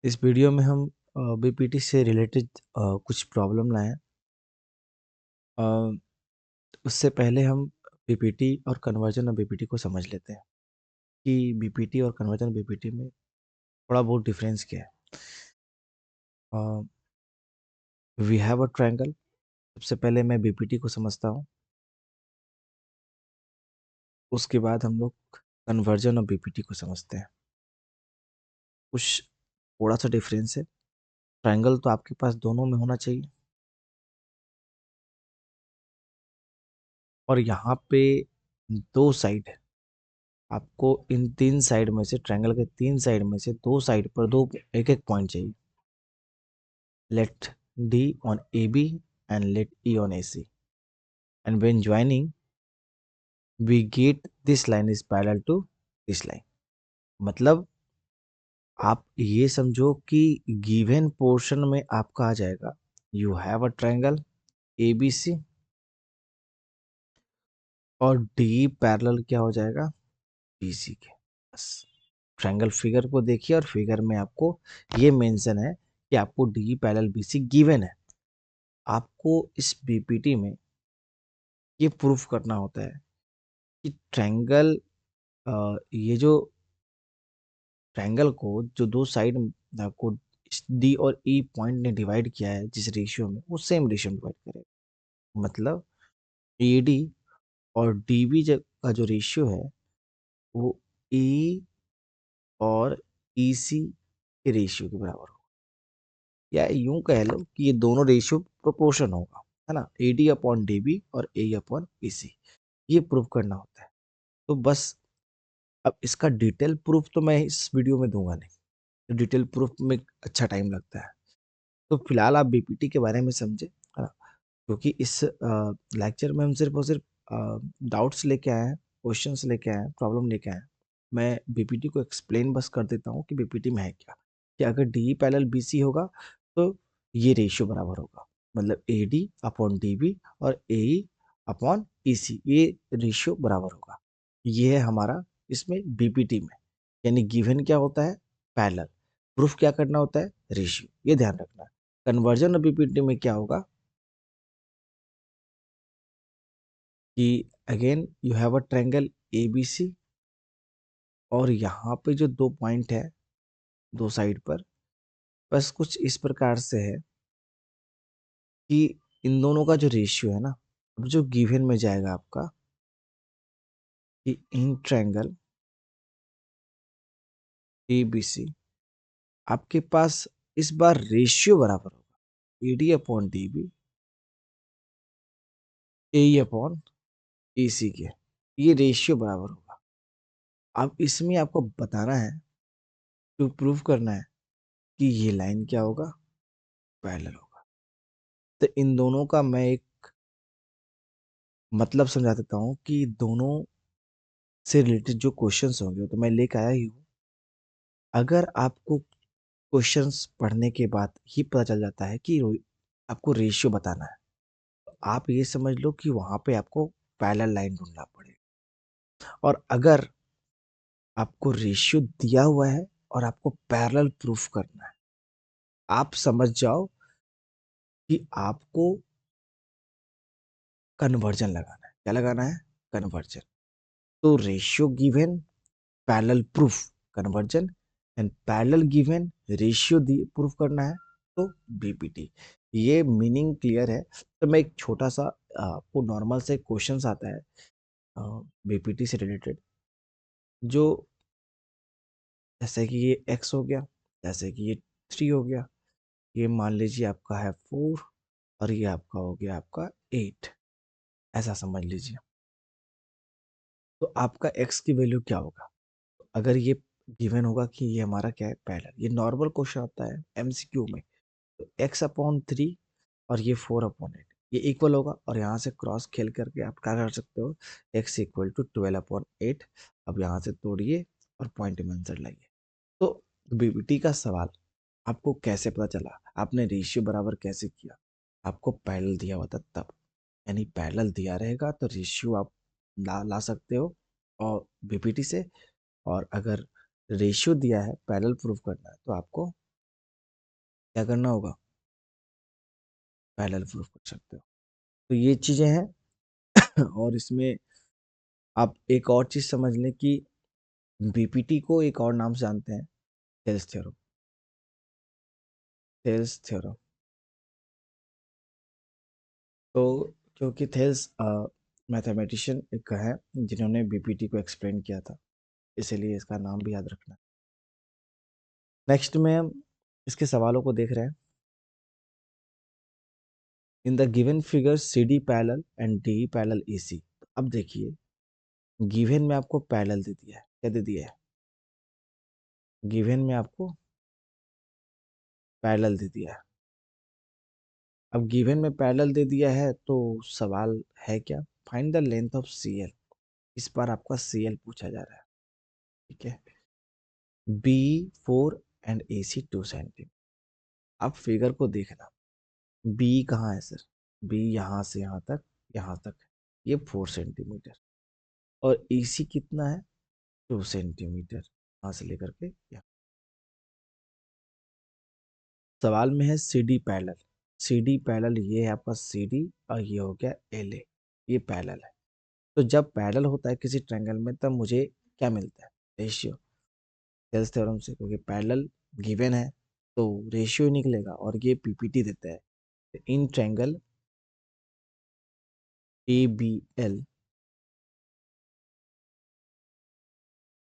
इस वीडियो में हम बीपीटी से रिलेटेड कुछ प्रॉब्लम लाए हैं। अ, उससे पहले हम बीपीटी और कन्वर्जन ऑफ बीपीटी को समझ लेते हैं कि बीपीटी और कन्वर्जन बीपीटी में थोड़ा बहुत डिफरेंस क्या है। We have a triangle. सबसे पहले मैं बीपीटी को समझता हूँ, उसके बाद हम लोग कन्वर्जन ऑफ बीपीटी को समझते हैं। कुछ थोड़ा सा डिफरेंस है। ट्रायंगल तो आपके पास दोनों में होना चाहिए, और यहाँ पे दो साइड है। आपको इन तीन साइड में से, ट्रायंगल के तीन साइड में से दो साइड पर दो एक एक पॉइंट चाहिए। Let D on AB and let E on AC. And when joining, we get this line is parallel to this line. मतलब आप ये समझो कि गिवन पोर्शन में आपका आ जाएगा you have a triangle ABC और D पैरेलल क्या हो जाएगा BC के। बस ट्रायंगल फिगर को देखिए, और फिगर में आपको ये मेंशन है कि आपको D पैरेलल BC गिवन है। आपको इस बीपीटी में ये प्रूफ करना होता है कि ट्रायंगल, ये जो ट्रायंगल को जो दो साइड को डी और ई पॉइंट ने डिवाइड किया है जिस रेशियो में, वो सेम रेशियो में डिवाइड करेगा। मतलब एडी और डीबी का जो रेशियो है वो ई और ईसी के रेशियो के बराबर होगा, या यूं कह लो कि ये दोनों रेशियो प्रोपोर्शन होगा, है ना। एडी अपॉन डीबी और ए अपॉन ईसी, ये प्रूफ करना होता है। तो बस अब इसका डिटेल प्रूफ तो मैं इस वीडियो में दूंगा नहीं, डिटेल प्रूफ में अच्छा टाइम लगता है। तो फिलहाल आप बीपीटी के बारे में समझे, है ना। क्योंकि इस लेक्चर में हम सिर्फ और सिर्फ डाउट्स लेके आए हैं, क्वेश्चंस लेके आए हैं, प्रॉब्लम लेके आए हैं। मैं बीपीटी को एक्सप्लेन बस कर देता हूँ कि बीपीटी में है क्या, कि अगर डी पैरेलल बीसी होगा तो ये रेशियो बराबर होगा। मतलब A D upon D B और ए ई अपॉन ई सी, ये रेशियो बराबर होगा। ये है हमारा इसमें बीपीटी में, यानी गिवन क्या होता है पैरेलल, प्रूफ क्या करना होता है रेशियो, ये ध्यान रखना है। कन्वर्जन ऑफ बीपीटी में क्या होगा कि again you have a triangle A B C, और यहाँ पे जो दो पॉइंट है दो साइड पर, बस कुछ इस प्रकार से है कि इन दोनों का जो रेशियो है ना, अब जो गिवन में जाएगा आपका कि इन ट्रायंगल ए बी सी आपके पास इस बार रेशियो बराबर होगा A D upon D B A upon A C के, ये रेशियो बराबर होगा। अब इसमें आपको बताना है, टू प्रूव करना है कि ये लाइन क्या होगा पैरेलल होगा। तो इन दोनों का मैं एक मतलब समझा देता हूँ कि दोनों से रिलेटेड जो क्वेश्चंस होंगे तो मैं लेकर आया ही हूँ। अगर आपको क्वेश्चंस पढ़ने के बाद ही पता चल जाता है कि आपको रेशियो बताना है, तो आप ये समझ लो कि वहां पे आपको पैरेलल लाइन ढूंढना पड़ेगा। और अगर आपको रेशियो दिया हुआ है और आपको पैरेलल प्रूफ करना है, आप समझ जाओ कि आपको कन्वर्जन लगाना है। क्या लगाना है? कन्वर्जन। तो ratio given, parallel proof, conversion. And parallel given, ratio the proof करना है, तो बीपीटी। ये मीनिंग क्लियर है। तो मैं एक छोटा सा आपको नॉर्मल से क्वेश्चंस आता है बीपीटी से रिलेटेड, जो जैसे कि ये एक्स हो गया, जैसे कि ये 3 हो गया, ये मान लीजिए आपका है 4, और ये आपका हो गया आपका 8, ऐसा समझ लीजिए। तो आपका एक्स की वैल्यू क्या होगा अगर ये गिवन होगा कि ये हमारा क्या है पैरेलल। ये नॉर्मल क्वेश्चन आता है एमसीक्यू में। तो एक्स अपॉन 3 और ये 4/8, ये इक्वल होगा, और यहाँ से क्रॉस खेल करके आप क्या कर सकते हो, एक्स इक्वल टू 12/8। अब यहाँ से तोड़िए और पॉइंट में आंसर लाइए। तो बीबीटी का सवाल आपको कैसे पता चला, आपने रेशियो बराबर कैसे किया? आपको पैरेलल दिया हुआ था तब, यानी पैरेलल दिया रहेगा तो रेशियो आप ला सकते हो और बीपीटी से। और अगर रेशियो दिया है पैरेलल प्रूफ करना है तो आपको क्या करना होगा, पैरेलल प्रूफ कर सकते हो। तो ये चीजें हैं और इसमें आप एक और चीज समझ लें कि बीपीटी को एक और नाम से जानते हैं, थेल्स थ्योरम। थेल्स थ्योरम, तो क्योंकि थेल्स मैथमेटिशियन एक है जिन्होंने बीपीटी को एक्सप्लेन किया था, इसीलिए इसका नाम भी याद रखना। नेक्स्ट में हम इसके सवालों को देख रहे हैं। In the given figure C D parallel and D parallel E C. अब देखिए, गिवन में आपको पैरेलल दे दिया है, क्या दे दिया है, गिवन में आपको पैरेलल दे दिया है। अब गिवन में पैरेलल दे दिया है तो सवाल है क्या, find the length of C L. इस बार आपका सी एल पूछा जा रहा है, ठीक है। B 4 and A C 2 centimetre. अब फिगर को देखना, बी कहाँ है सर, बी यहाँ से यहाँ तक ये 4 सेंटीमीटर, और ए सी कितना है, 2 सेंटीमीटर, यहाँ से लेकर के यहाँ। सवाल में है C D parallel. C D parallel ये है आपका सी डी, और ये हो गया एल ए, ये पैरेलल है। तो जब पैरेलल होता है किसी ट्रायंगल में तब मुझे क्या मिलता है, रेशियो, थेल्स थ्योरम से, क्योंकि पैरेलल गिवन है तो रेशियो निकलेगा, और ये पीपीटी देता है। In triangle A B L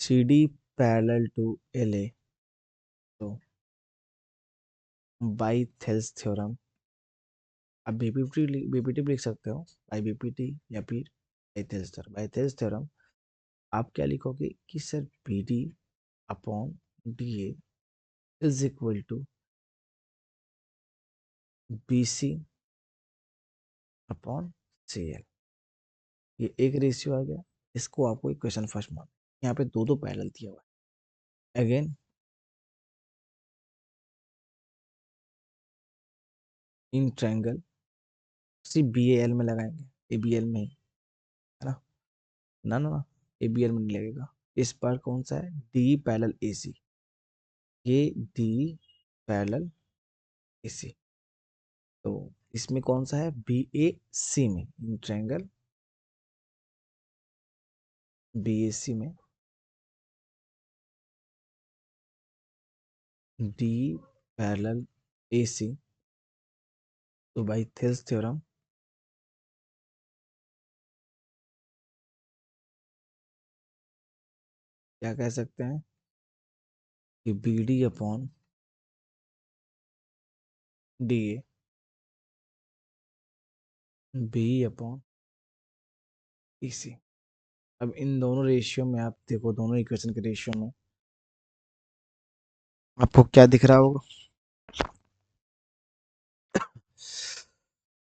C D parallel to L A, तो बाई थेल्स थ्योरम, आप बीपीटी बीपीटी भी लिख सकते हो, बाई बीपीटी या फिर by Thales theorem. By Thales theorem आप क्या लिखोगे कि sir B D upon D A is equal to B C upon C L. ये एक रेशियो आ गया, इसको आपको इक्वेशन फर्स्ट मान, यहाँ पे दो दो पैरेलल दिया हुआ है। Again in triangle C B A L में लगाएंगे, ए बी एल में ही, है ना, ना ना ना, ए बी एल में नहीं लगेगा। इस पर कौन सा है, डी पैरेलल ए सी, ये डी पैरेलल ए सी, तो इसमें कौन सा है, बी ए सी में, इन ट्रायंगल बी ए सी में डी पैरेलल ए सी, तो बाई थेल्स थ्योरम क्या कह सकते हैं कि B D upon D A B upon E C. अब इन दोनों रेशियो में आप देखो, दोनों इक्वेशन के रेशियो में आपको क्या दिख रहा होगा,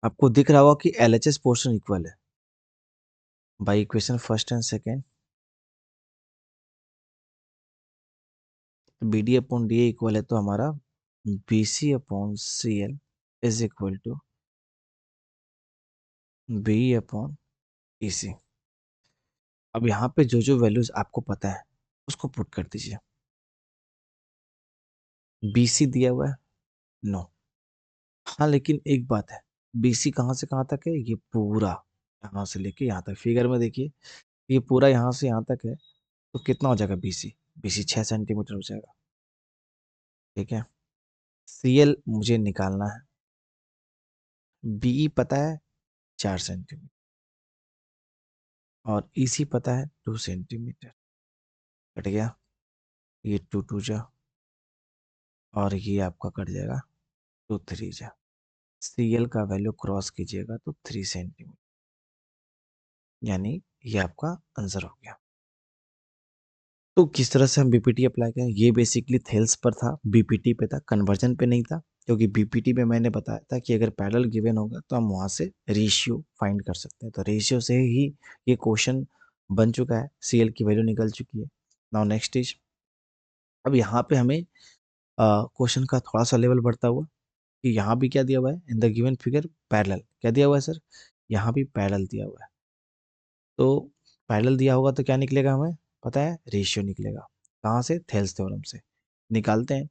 आपको दिख रहा होगा कि L H S portion equal है by equation first and second. B D upon D A equal है, तो हमारा B C upon C L is equal to B upon E C. अब यहाँ पे जो जो वैल्यूज आपको पता है उसको पुट कर दीजिए। बी सी दिया हुआ है, नो, हाँ लेकिन एक बात है, बी सी कहाँ से कहाँ तक है, ये पूरा यहाँ से लेके यहाँ तक, फिगर में देखिए ये पूरा यहाँ से यहाँ तक है, तो कितना हो जाएगा B C, B C 6 centimetre हो जाएगा, ठीक है। सी एल मुझे निकालना है, बी पता है 4 सेंटीमीटर, और ई सी पता है 2 सेंटीमीटर, कट गया, ये टू टू जा, और ये आपका कट जाएगा 2 3 जा। सी एल का वैल्यू क्रॉस कीजिएगा तो 3 सेंटीमीटर, यानी ये आपका आंसर हो गया। तो किस तरह से हम बीपीटी अप्लाई करें, ये बेसिकली थेल्स पर था, बीपीटी पे था, कन्वर्जन पे नहीं था, क्योंकि बीपीटी में मैंने बताया था कि अगर पैरेलल गिवन होगा तो हम वहाँ से रेशियो फाइंड कर सकते हैं, तो रेशियो से ही ये क्वेश्चन बन चुका है, सीएल की वैल्यू निकल चुकी है। नाउ नेक्स्ट इज, अब यहाँ पे हमें क्वेश्चन का थोड़ा सा लेवल बढ़ता हुआ कि यहाँ भी क्या दिया हुआ है, इन द गिवन फिगर पैरेलल, क्या दिया हुआ है सर, यहाँ भी पैरेलल दिया हुआ है, तो पैरेलल दिया होगा तो क्या निकलेगा, हमें पता है रेशियो निकलेगा, कहाँ से, थेल्स थ्योरम से निकालते हैं।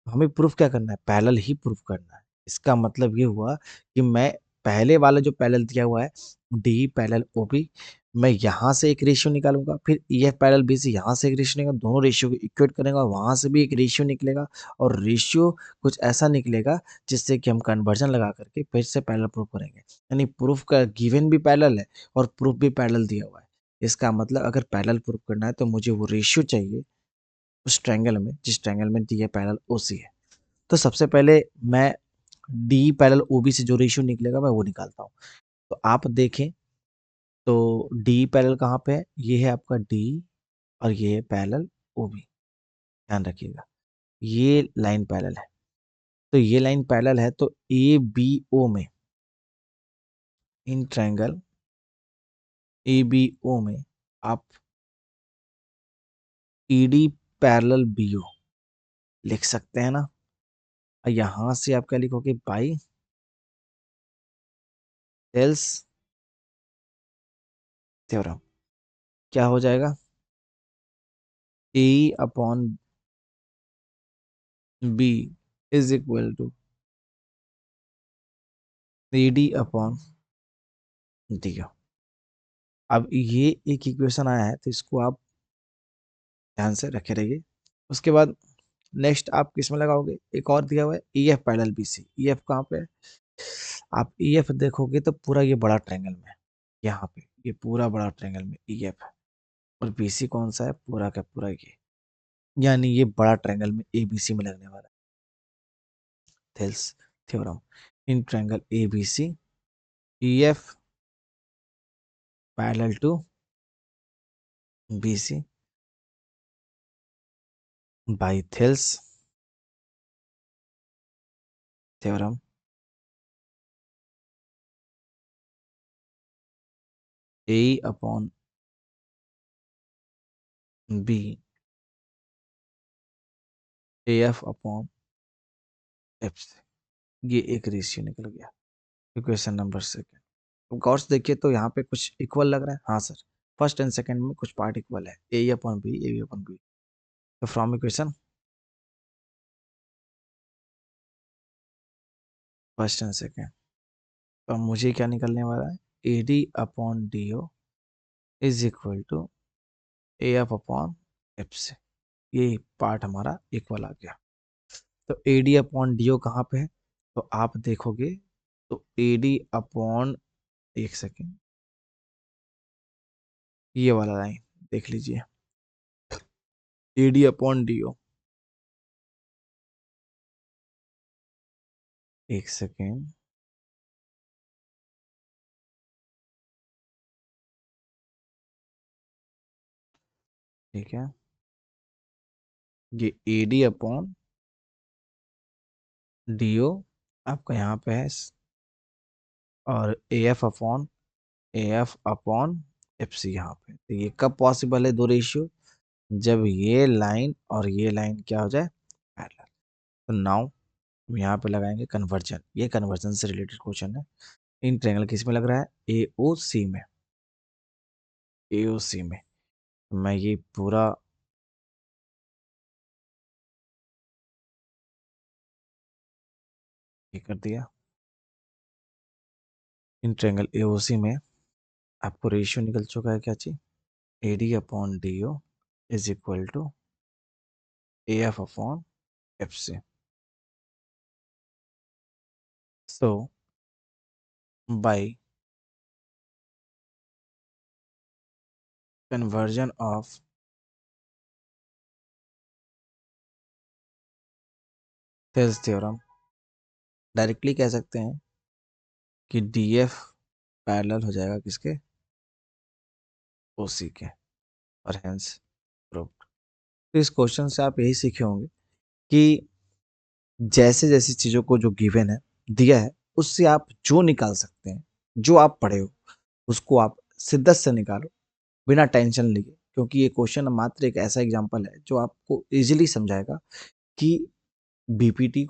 हमें प्रूफ क्या करना है, पैरेलल ही प्रूफ करना है। इसका मतलब ये हुआ कि मैं पहले वाला जो पैरेलल दिया हुआ है डी पैरेलल ओबी, मैं यहाँ से एक रेशियो निकालूंगा, फिर ई एफ पैरेलल बी से यहाँ से एक रेशियो निकालूंगा, दोनों रेशियो को इक्वेट करेंगे और वहां से भी एक रेशियो निकलेगा, और रेशियो कुछ ऐसा निकलेगा जिससे कि हम कन्वर्जन लगा करके फिर से पैरेलल प्रूफ करेंगे। यानी प्रूफ का गिवन भी पैरेलल है और प्रूफ भी पैरेलल दिया हुआ है। इसका मतलब अगर पैरेलल प्रूफ करना है तो मुझे वो रेशियो चाहिए उस ट्रायंगल में जिस ट्रायंगल में डी ए पैरेलल ओसी है। तो सबसे पहले मैं डी पैरेलल ओबी से जो रेशियो निकलेगा मैं वो निकालता हूँ। तो आप देखें तो डी पैरेलल कहाँ पे है, ये है आपका डी और ये है पैरेलल ओबी। ध्यान रखिएगा ये लाइन पैरेलल है, तो ये लाइन पैरेलल है तो ए बी ओ में, इन ट्रायंगल ए बी ओ में आप E D parallel B O लिख सकते हैं ना। और यहां से आप क्या लिखोगे, बाई टेल्स थ्योरम। क्या हो जाएगा, A upon B is equal to A D upon D. अब ये एक इक्वेशन आया है तो इसको आप ध्यान से रखे रहिए। उसके बाद नेक्स्ट आप किस में लगाओगे, एक और दिया हुआ है E F parallel B C. E F कहाँ पे है, आप ई एफ देखोगे तो पूरा ये बड़ा ट्रायंगल में है, यहाँ पे ये पूरा बड़ा ट्रायंगल में ई एफ है, और बी सी कौन सा है, पूरा का पूरा ये, यानी ये बड़ा ट्रायंगल में ए बी सी में लगने वाला है। Thales theorem, in triangle A B C E F parallel to B C by Thales theorem A upon B A F upon F से, ये एक रेशियो निकल गया इक्वेशन नंबर सेकेंड। तो गौर से देखिए तो यहाँ पे कुछ इक्वल लग रहा है, हाँ सर फर्स्ट एंड सेकंड में कुछ पार्ट इक्वल है, A upon B A upon B. तो from equation first and second, तो मुझे क्या निकलने वाला है, A D upon D O is equal to A F upon F से, ये पार्ट हमारा इक्वल आ गया। तो A D upon D O कहाँ पे है, तो आप देखोगे तो ए डी अपॉन, एक सेकेंड ये वाला लाइन देख लीजिए, A D upon D O, एक सेकेंड ठीक है, ये A D upon D O आपका यहाँ पे है, और A F upon F C यहाँ पे। तो ये कब पॉसिबल है दो रेशियो, जब ये लाइन और ये लाइन क्या हो जाए, पैरेलल। तो नाउ हम यहाँ पे लगाएंगे कन्वर्जन, ये कन्वर्जन से रिलेटेड क्वेश्चन है। इन ट्रायंगल किस में लग रहा है, ए ओ सी में, ए ओ सी में मैं ये पूरा ये कर दिया। इन ट्रायंगल ए ओ सी में आपको रेशियो निकल चुका है क्या चीज, A D upon D O is equal to A F upon F C. So by conversion of Thales theorem directly कह सकते हैं कि डी एफ पैरेलल हो जाएगा किसके, ओ सी के, और हेंस प्रूव्ड। तो इस क्वेश्चन से आप यही सीखे होंगे कि जैसे जैसी चीज़ों को जो गिवन है दिया है उससे आप जो निकाल सकते हैं, जो आप पढ़े हो उसको आप शिद्दत से निकालो बिना टेंशन लिए, क्योंकि ये क्वेश्चन मात्र एक ऐसा एग्जाम्पल है जो आपको इजीली समझाएगा कि बीपीटी